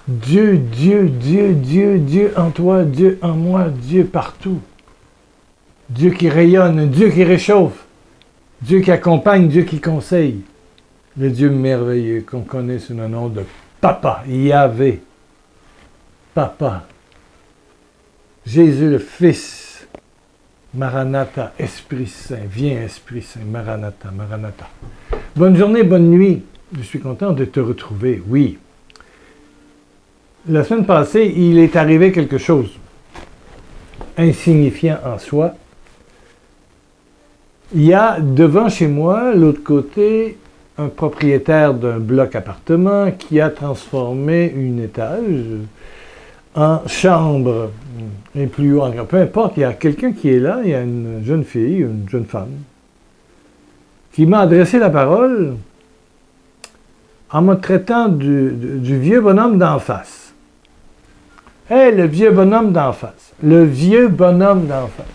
Dieu, Dieu, Dieu, Dieu, Dieu en toi, Dieu en moi, Dieu partout. Dieu qui rayonne, Dieu qui réchauffe, Dieu qui accompagne, Dieu qui conseille. Le Dieu merveilleux qu'on connaît sous le nom de Papa, Yahvé. Papa. Jésus le Fils. Maranatha, Esprit Saint. Viens, Esprit Saint. Maranatha, Maranatha. Bonne journée, bonne nuit. Je suis content de te retrouver, oui. La semaine passée, il est arrivé quelque chose insignifiant en soi. Il y a devant chez moi, l'autre côté, un propriétaire d'un bloc appartement qui a transformé un étage en chambre. Et plus haut, peu importe, il y a quelqu'un qui est là, il y a une jeune fille, une jeune femme, qui m'a adressé la parole en me traitant du vieux bonhomme d'en face. Hé, le vieux bonhomme d'en face. Le vieux bonhomme d'en face.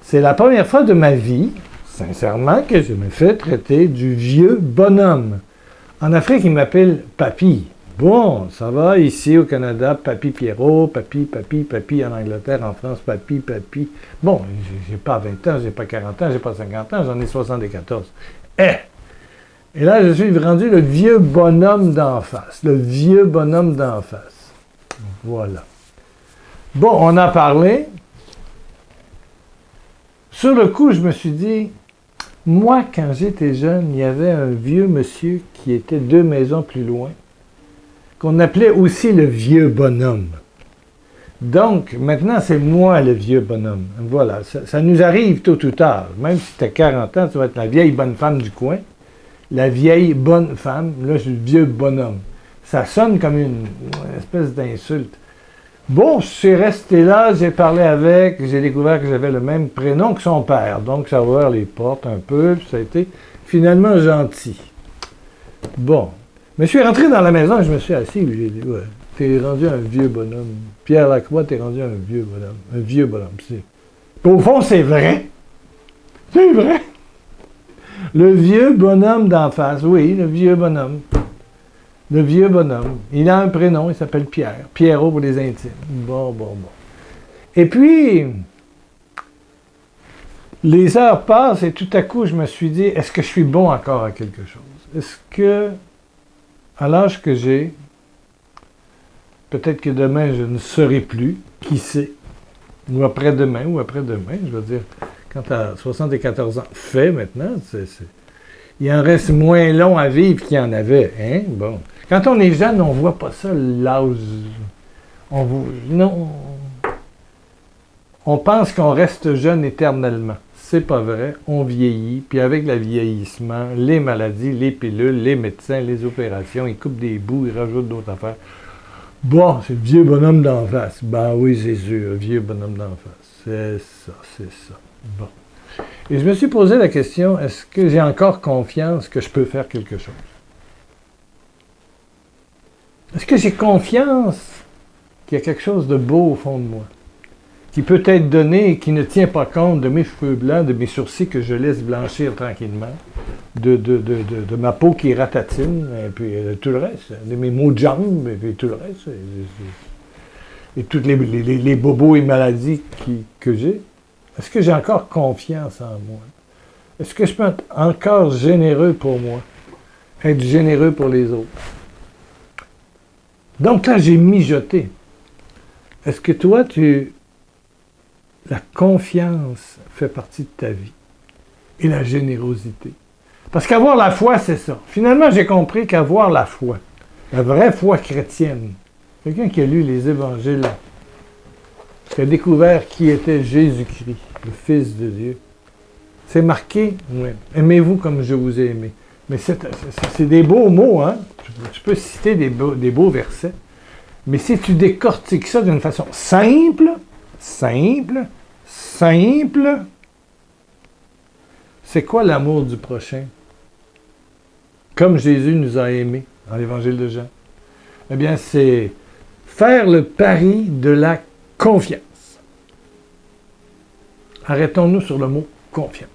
C'est la première fois de ma vie, sincèrement, que je me fais traiter du vieux bonhomme. En Afrique, ils m'appellent Papy. Bon, ça va, ici au Canada, Papy Pierrot, Papy en Angleterre, en France, Papy. Bon, j'ai pas 20 ans, j'ai pas 40 ans, j'ai pas 50 ans, j'en ai 74. Et là, je suis rendu le vieux bonhomme d'en face. Le vieux bonhomme d'en face. Voilà. Bon, on a parlé. Sur le coup, je me suis dit, moi, quand j'étais jeune, il y avait un vieux monsieur qui était 2 maisons plus loin, qu'on appelait aussi le vieux bonhomme. Donc, maintenant, c'est moi le vieux bonhomme. Voilà, ça nous arrive tôt ou tard. Même si tu as 40 ans, tu vas être la vieille bonne femme du coin. La vieille bonne femme, là, je suis le vieux bonhomme. Ça sonne comme une espèce d'insulte. Bon, je suis resté là, j'ai parlé avec, j'ai découvert que j'avais le même prénom que son père. Donc, ça a ouvert les portes un peu, puis ça a été finalement gentil. Bon. Mais je suis rentré dans la maison et je me suis assis, et j'ai dit, ouais, t'es rendu un vieux bonhomme. Pierre Lacroix, t'es rendu un vieux bonhomme. Un vieux bonhomme, c'est. Puis au fond, c'est vrai. C'est vrai. Le vieux bonhomme d'en face, oui, le vieux bonhomme. Le vieux bonhomme. Il a un prénom, il s'appelle Pierre. Pierrot pour les intimes. Bon. Et puis, les heures passent et tout à coup, je me suis dit, est-ce que je suis bon encore à quelque chose? Est-ce que, à l'âge que j'ai, peut-être que demain, je ne serai plus, qui sait? Ou après-demain, je veux dire, quand tu as 74 ans, fait maintenant, il en reste moins long à vivre qu'il y en avait, hein? Bon. Quand on est jeune, on ne voit pas ça, l'âge. Non. On pense qu'on reste jeune éternellement. C'est pas vrai. On vieillit. Puis avec le vieillissement, les maladies, les pilules, les médecins, les opérations, ils coupent des bouts, ils rajoutent d'autres affaires. Bon, c'est le vieux bonhomme d'en face. Ben oui, c'est sûr, le vieux bonhomme d'en face. C'est ça. Bon. Et je me suis posé la question, est-ce que j'ai encore confiance que je peux faire quelque chose? Est-ce que j'ai confiance qu'il y a quelque chose de beau au fond de moi, qui peut être donné et qui ne tient pas compte de mes cheveux blancs, de mes sourcils que je laisse blanchir tranquillement, de ma peau qui ratatine, et puis tout le reste, de mes maux de jambes, et puis tout le reste, et tous les bobos et maladies que j'ai? Est-ce que j'ai encore confiance en moi? Est-ce que je peux être encore généreux pour moi? Être généreux pour les autres? Donc là, j'ai mijoté. Est-ce que toi, la confiance fait partie de ta vie? Et la générosité? Parce qu'avoir la foi, c'est ça. Finalement, j'ai compris qu'avoir la foi, la vraie foi chrétienne, quelqu'un qui a lu les évangiles, qui a découvert qui était Jésus-Christ, le Fils de Dieu, c'est marqué, ouais, aimez-vous comme je vous ai aimé. Mais c'est des beaux mots, hein? Tu peux citer des beaux versets. Mais si tu décortiques ça d'une façon simple, c'est quoi l'amour du prochain? Comme Jésus nous a aimés dans l'Évangile de Jean. Eh bien, c'est faire le pari de la confiance. Arrêtons-nous sur le mot confiance.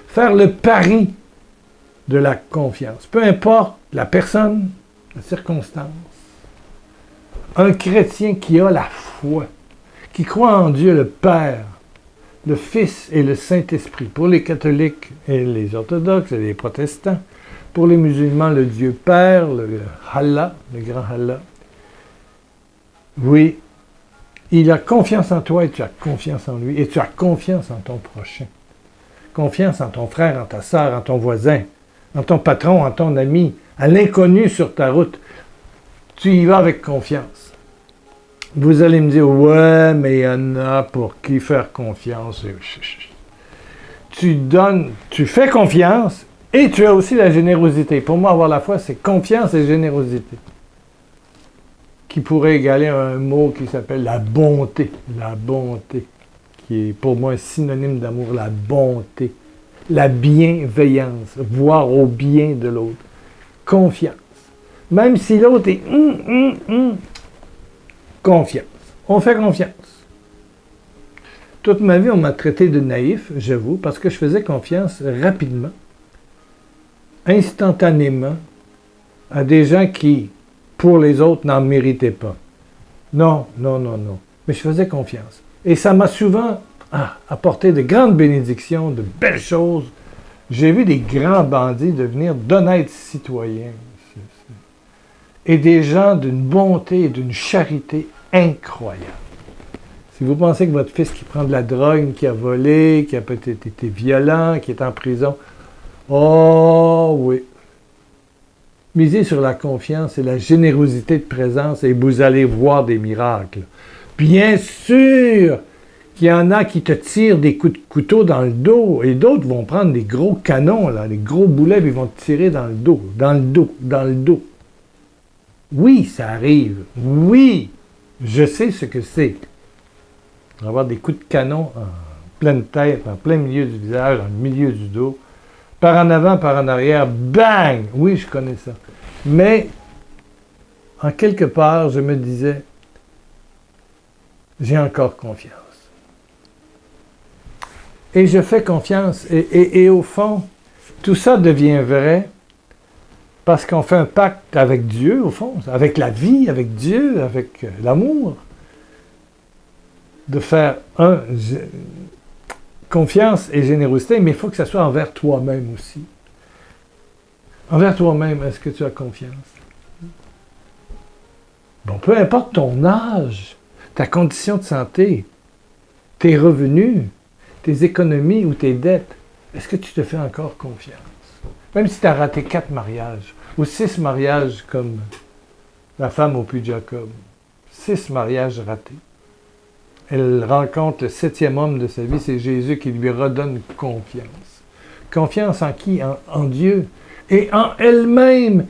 Faire le pari de la confiance. Peu importe la personne, la circonstance, Un chrétien qui a la foi, qui croit en Dieu le Père, le Fils et le Saint-Esprit. Pour les catholiques et les orthodoxes et les protestants. Pour les musulmans, le Dieu Père, le Allah, le grand Allah. Oui, il a confiance en toi et tu as confiance en lui. Et tu as confiance en ton prochain. Confiance en ton frère, en ta sœur, en ton voisin, en ton patron, en ton ami, à l'inconnu sur ta route. Tu y vas avec confiance. Vous allez me dire, ouais, mais il y en a pour qui faire confiance. Tu fais confiance et tu as aussi la générosité. Pour moi, avoir la foi, c'est confiance et générosité. Qui pourrait égaler un mot qui s'appelle la bonté. La bonté, qui est pour moi un synonyme d'amour, la bonté. La bienveillance, voir au bien de l'autre. Confiance. Même si l'autre est confiance. On fait confiance. Toute ma vie, on m'a traité de naïf, j'avoue, parce que je faisais confiance rapidement, instantanément, à des gens qui, pour les autres, n'en méritaient pas. Non. Mais je faisais confiance. Et ça m'a souvent apporté de grandes bénédictions, de belles choses. J'ai vu des grands bandits devenir d'honnêtes citoyens. Et des gens d'une bonté et d'une charité incroyable. Si vous pensez que votre fils qui prend de la drogue, qui a volé, qui a peut-être été violent, qui est en prison, oh oui. Misez sur la confiance et la générosité de présence et vous allez voir des miracles. Bien sûr qu'il y en a qui te tirent des coups de couteau dans le dos et d'autres vont prendre des gros canons, là, des gros boulets, puis ils vont te tirer dans le dos, dans le dos. Oui, ça arrive. Oui, je sais ce que c'est. Avoir des coups de canon en pleine tête, en plein milieu du visage, dans le milieu du dos, par en avant, par en arrière, bang! Oui, je connais ça. Mais, en quelque part, je me disais, j'ai encore confiance. Et je fais confiance. Et au fond, tout ça devient vrai parce qu'on fait un pacte avec Dieu, au fond, avec la vie, avec Dieu, avec l'amour. De faire confiance et générosité, mais il faut que ça soit envers toi-même aussi. Envers toi-même, est-ce que tu as confiance? Bon, peu importe ton âge, ta condition de santé, tes revenus, tes économies ou tes dettes, est-ce que tu te fais encore confiance? Même si tu as raté 4 mariages, ou 6 mariages comme la femme au puits de Jacob, 6 mariages ratés. Elle rencontre le 7e homme de sa vie, c'est Jésus qui lui redonne confiance. Confiance en qui? En Dieu. Et en elle-même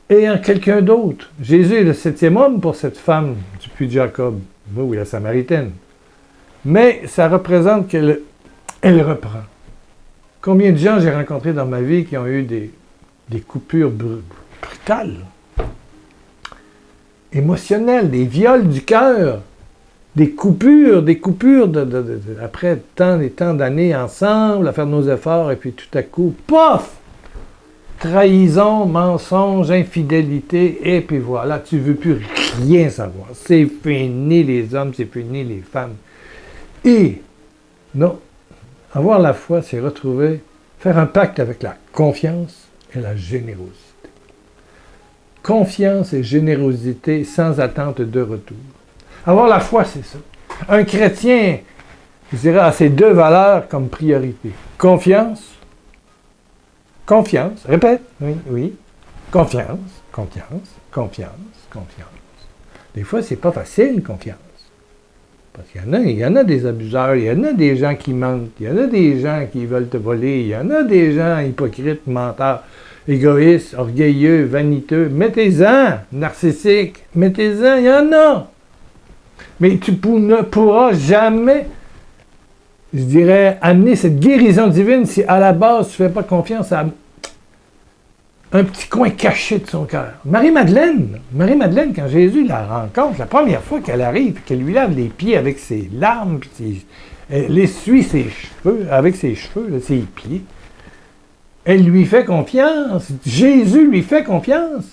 et en quelqu'un d'autre. Jésus est le 7e homme pour cette femme du puits de Jacob. Oui, la Samaritaine. Mais ça représente qu'elle reprend. Combien de gens j'ai rencontrés dans ma vie qui ont eu des coupures brutales, émotionnelles, des viols du cœur, des coupures après tant et tant d'années ensemble, à faire nos efforts, et puis tout à coup, pof! Trahison, mensonge, infidélité, et puis voilà, tu ne veux plus rien savoir. C'est fini les hommes, c'est fini les femmes. Et, non, avoir la foi, c'est faire un pacte avec la confiance et la générosité. Confiance et générosité sans attente de retour. Avoir la foi, c'est ça. Un chrétien, je dirais, a ces 2 valeurs comme priorité. Confiance. Répète. Oui. Confiance. Des fois, c'est pas facile, confiance. Parce qu'il y en a des abuseurs, il y en a des gens qui mentent, il y en a des gens qui veulent te voler, il y en a des gens hypocrites, menteurs, égoïstes, orgueilleux, vaniteux. Mettez-en, narcissiques, mettez-en, il y en a. Mais tu ne pourras jamais, je dirais, amener cette guérison divine si à la base tu ne fais pas confiance à un petit coin caché de son cœur. Marie-Madeleine, quand Jésus la rencontre, la première fois qu'elle arrive, qu'elle lui lave les pieds avec ses larmes, puis elle essuie ses cheveux, avec ses cheveux, là, ses pieds, elle lui fait confiance. Jésus lui fait confiance.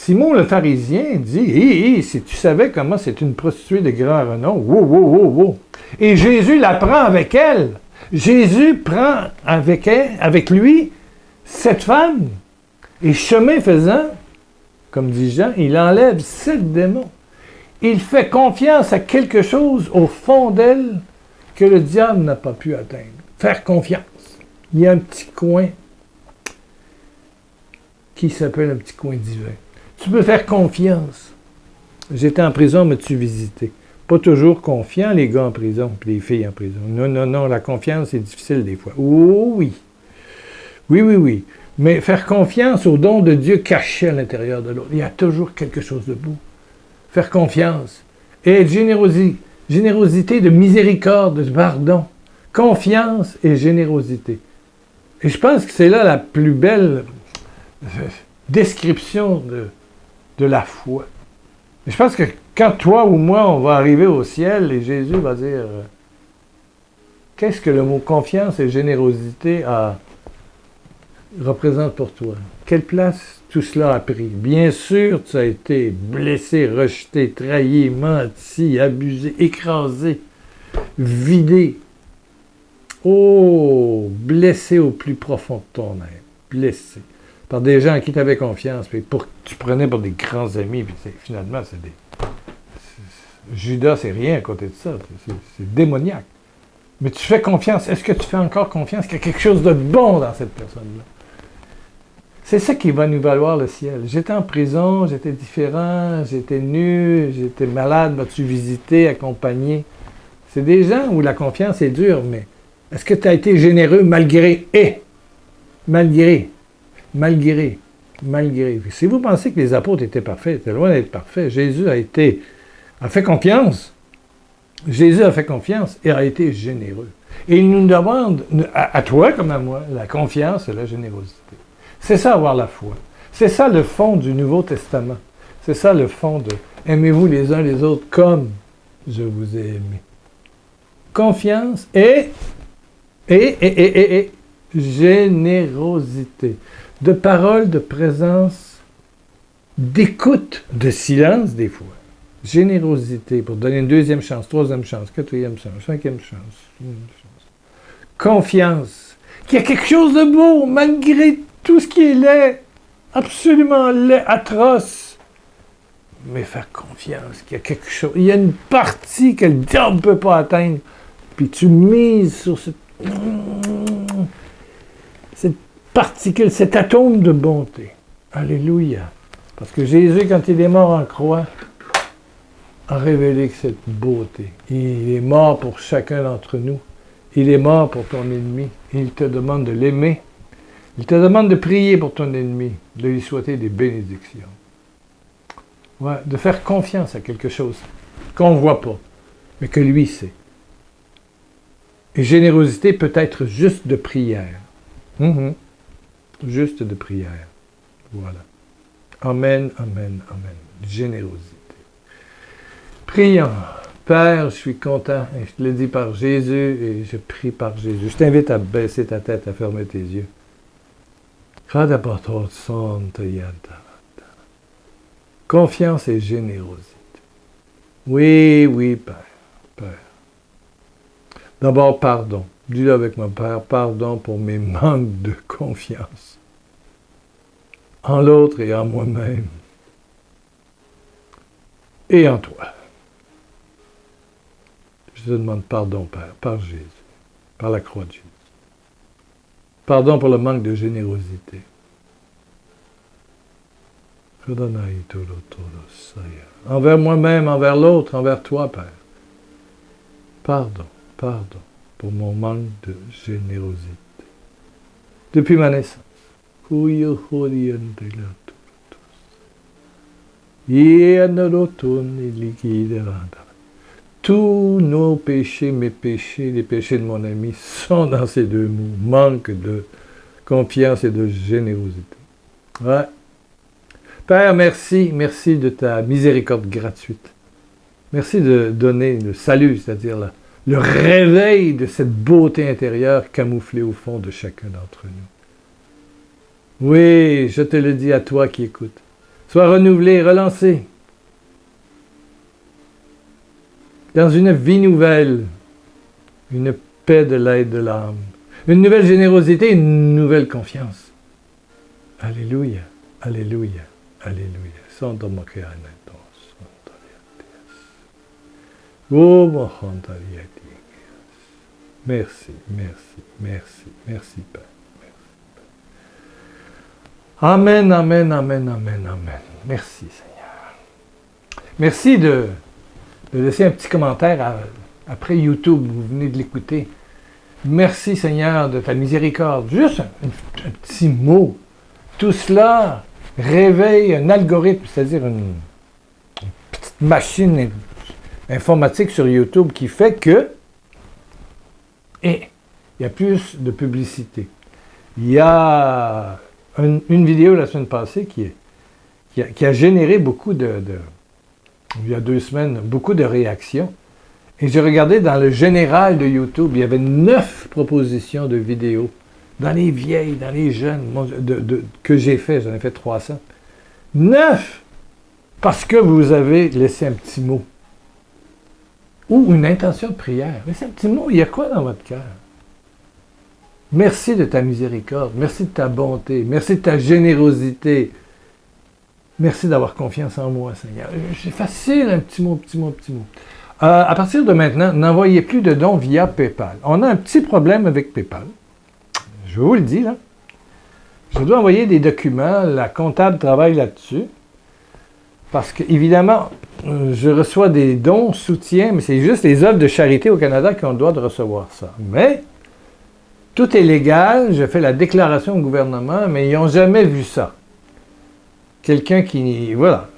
Simon le pharisien dit, hé, si tu savais comment c'est une prostituée de grand renom, wow, wow, wow, wow. Et Jésus la prend avec elle. Jésus prend avec lui cette femme. Et chemin faisant, comme dit Jean, il enlève 7 démons. Il fait confiance à quelque chose au fond d'elle que le diable n'a pas pu atteindre. Faire confiance. Il y a un petit coin qui s'appelle un petit coin divin. Tu peux faire confiance. J'étais en prison, m'as-tu visité? Pas toujours confiant, les gars en prison, puis les filles en prison. Non, non, non, la confiance, c'est difficile des fois. Oh oui. Oui, oui, oui. Mais faire confiance au don de Dieu caché à l'intérieur de l'autre. Il y a toujours quelque chose de beau. Faire confiance. Et être générosité de miséricorde, de pardon. Confiance et générosité. Et je pense que c'est là la plus belle description de la foi. Et je pense que quand toi ou moi, on va arriver au ciel et Jésus va dire qu'est-ce que le mot confiance et générosité représente pour toi? Quelle place tout cela a pris? Bien sûr, tu as été blessé, rejeté, trahi, menti, abusé, écrasé, vidé. Oh, blessé au plus profond de ton être. Blessé. Par des gens à qui tu avais confiance, puis tu prenais pour des grands amis, puis finalement, Judas, c'est rien à côté de ça. C'est démoniaque. Mais tu fais confiance. Est-ce que tu fais encore confiance qu'il y a quelque chose de bon dans cette personne-là? C'est ça qui va nous valoir le ciel. J'étais en prison, j'étais différent, j'étais nu, j'étais malade, m'as-tu visité, accompagné? C'est des gens où la confiance est dure, mais est-ce que tu as été généreux malgré? Malgré. Si vous pensez que les apôtres étaient parfaits, c'était loin d'être parfaits. Jésus a fait confiance. Jésus a fait confiance et a été généreux. Et il nous demande, à toi comme à moi, la confiance et la générosité. C'est ça avoir la foi. C'est ça le fond du Nouveau Testament. C'est ça le fond de « Aimez-vous les uns les autres comme je vous ai aimé ». Confiance et générosité. De parole, de présence, d'écoute, de silence des fois. Générosité pour donner une deuxième chance, troisième chance, quatrième chance, cinquième chance. Confiance. Qu'il y a quelque chose de beau malgré tout ce qui est laid, absolument laid, atroce. Mais faire confiance qu'il y a quelque chose. Il y a une partie que le diable ne peut pas atteindre. Puis tu mises sur cette particule, cet atome de bonté. Alléluia. Parce que Jésus, quand il est mort en croix, a révélé que cette beauté. Il est mort pour chacun d'entre nous. Il est mort pour ton ennemi. Il te demande de l'aimer. Il te demande de prier pour ton ennemi, de lui souhaiter des bénédictions. Ouais, de faire confiance à quelque chose qu'on ne voit pas, mais que lui sait. Et générosité peut être juste de prière. Juste de prière. Voilà. Amen, amen, amen. Générosité. Prions. Père, je suis content, et je te le dis par Jésus, et je prie par Jésus. Je t'invite à baisser ta tête, à fermer tes yeux. Confiance et générosité. Oui, oui, Père. Père. D'abord, pardon. Dis-le avec mon Père, pardon pour mes manques de confiance en l'autre et en moi-même. Et en toi. Je te demande pardon, Père, par Jésus, par la croix de Jésus. Pardon pour le manque de générosité. Envers moi-même, envers l'autre, envers toi, Père. Pardon, pardon pour mon manque de générosité. Depuis ma naissance. Tous nos péchés, mes péchés, les péchés de mon ami, sont dans ces deux mots. Manque de confiance et de générosité. Ouais. Père, merci. Merci de ta miséricorde gratuite. Merci de donner le salut, c'est-à-dire le réveil de cette beauté intérieure camouflée au fond de chacun d'entre nous. Oui, je te le dis à toi qui écoutes. soient renouvelés, relancés dans une vie nouvelle, une paix de l'aide de l'âme, une nouvelle générosité, une nouvelle confiance. Alléluia, alléluia, alléluia. Merci, merci, merci, merci Père. Amen, amen, amen, amen, amen. Merci Seigneur. Merci de laisser un petit commentaire après YouTube, vous venez de l'écouter. Merci Seigneur de ta miséricorde. Juste un petit mot. Tout cela réveille un algorithme, c'est-à-dire une petite machine informatique sur YouTube qui fait que il y a plus de publicité. Il y a une vidéo la semaine passée qui a généré beaucoup il y a 2 semaines, beaucoup de réactions. Et j'ai regardé dans le général de YouTube, il y avait 9 propositions de vidéos. Dans les vieilles, dans les jeunes, que j'ai fait, j'en ai fait 300. 9! Parce que vous avez laissé un petit mot. Ou une intention de prière. Laissez un petit mot, il y a quoi dans votre cœur? Merci de ta miséricorde, merci de ta bonté, merci de ta générosité. Merci d'avoir confiance en moi, Seigneur. C'est facile, un petit mot, petit mot, petit mot. À partir de maintenant, n'envoyez plus de dons via PayPal. On a un petit problème avec PayPal. Je vous le dis, là. Je dois envoyer des documents, la comptable travaille là-dessus. Parce que, évidemment, je reçois des dons, soutiens, mais c'est juste les œuvres de charité au Canada qui ont le droit de recevoir ça. Mais, tout est légal, je fais la déclaration au gouvernement, mais ils n'ont jamais vu ça. Quelqu'un qui, voilà,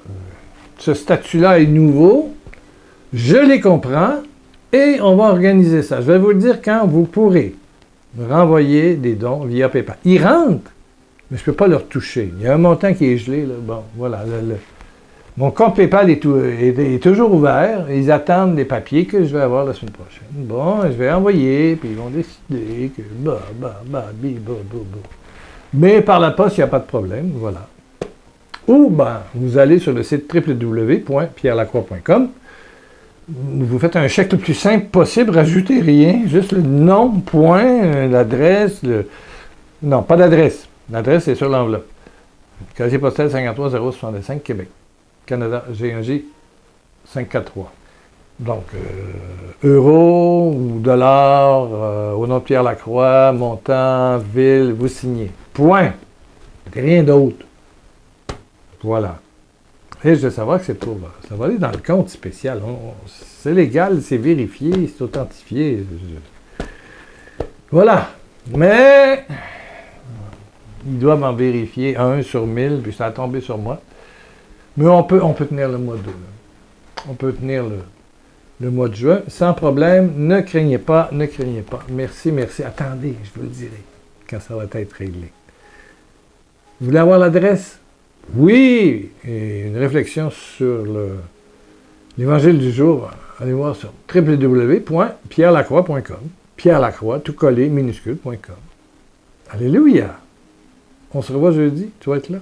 ce statut-là est nouveau, je les comprends, et on va organiser ça. Je vais vous le dire quand vous pourrez renvoyer des dons via PayPal. Ils rentrent, mais je ne peux pas leur toucher. Il y a un montant qui est gelé, là. Bon, voilà. Mon compte PayPal est toujours ouvert. Ils attendent les papiers que je vais avoir la semaine prochaine. Bon, je vais envoyer, puis ils vont décider que Mais par la poste, il n'y a pas de problème, voilà. Ou, vous allez sur le site www.pierrelacroix.com. Vous faites un chèque le plus simple possible, rajoutez rien, juste le nom, point, l'adresse, Non, pas d'adresse. L'adresse est sur l'enveloppe. Casier postal 53065, Québec. Canada, G1J 543. Donc, euros ou dollars, au nom de Pierre Lacroix, montant, ville, vous signez. Point. Rien d'autre. Voilà. Et je veux savoir que c'est pour... Ça va aller dans le compte spécial. C'est légal, c'est vérifié, c'est authentifié. Voilà. Mais... ils doivent en vérifier 1 sur 1000, puis ça a tombé sur moi. Mais on peut tenir le mois d'août. On peut tenir le mois de juin sans problème. Ne craignez pas, ne craignez pas. Merci, merci. Attendez, je vous le dirai quand ça va être réglé. Vous voulez avoir l'adresse? Oui! Et une réflexion sur l'évangile du jour, allez voir sur www.pierrelacroix.com. Pierre Lacroix, tout collé, minuscule.com. Alléluia! On se revoit jeudi, tu vas être là?